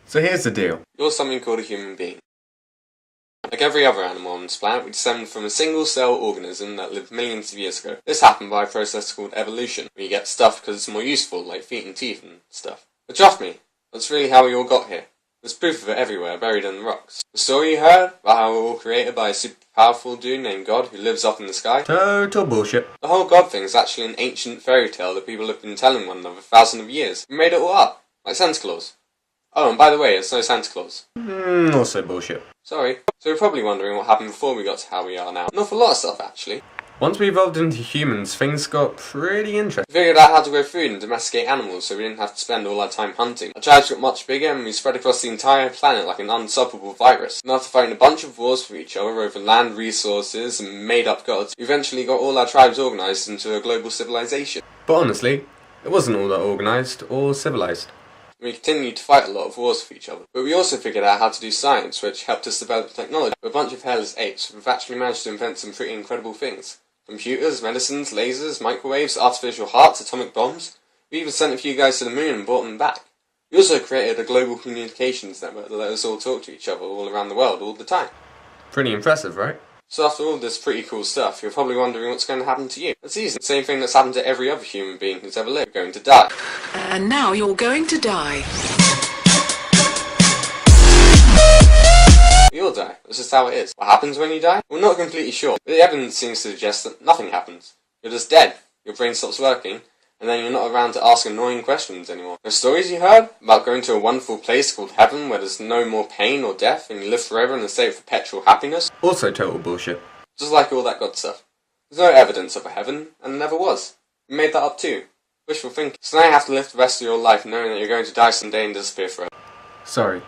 So here's the deal. You're something called a human being. Like every other animal on this planet, we descend from a single-cell organism that lived millions of years ago. This happened by a process called evolution, where you get stuff because it's more useful, like feet and teeth and stuff. But trust me, that's really how we all got here. There's proof of it everywhere, buried in the rocks. The story you heard about how we're all created by a super powerful dude named God who lives up in the sky? Total bullshit. The whole God thing is actually an ancient fairy tale that people have been telling one another for thousands of years. We made it all up, like Santa Claus. Oh, and by the way, it's no Santa Claus. Also bullshit. Sorry. So you're probably wondering what happened before we got to how we are now. An awful lot of stuff, actually. Once we evolved into humans, things got pretty interesting. We figured out how to grow food and domesticate animals so we didn't have to spend all our time hunting. Our tribes got much bigger and we spread across the entire planet like an unstoppable virus. And after fighting a bunch of wars for each other over land resources and made-up gods, we eventually got all our tribes organised into a global civilization. But honestly, it wasn't all that organised or civilised. We continued to fight a lot of wars for each other. But we also figured out how to do science, which helped us develop technology. We're a bunch of hairless apes, we've actually managed to invent some pretty incredible things. Computers, medicines, lasers, microwaves, artificial hearts, atomic bombs. We even sent a few guys to the moon and brought them back. We also created a global communications network that let us all talk to each other all around the world all the time. Pretty impressive, right? So after all this pretty cool stuff, you're probably wondering what's going to happen to you. It's easy. The same thing that's happened to every other human being who's ever lived. You're going to die. And now you're going to die. We all die. That's just how it is. What happens when you die? We're not completely sure, but the evidence seems to suggest that nothing happens. You're just dead. Your brain stops working, and then you're not around to ask annoying questions anymore. The stories you heard about going to a wonderful place called heaven where there's no more pain or death and you live forever in a state of perpetual happiness? Also total bullshit. Just like all that God stuff. There's no evidence of a heaven, and there never was. We made that up too. Wishful thinking. So now you have to live the rest of your life knowing that you're going to die someday and disappear forever. Sorry.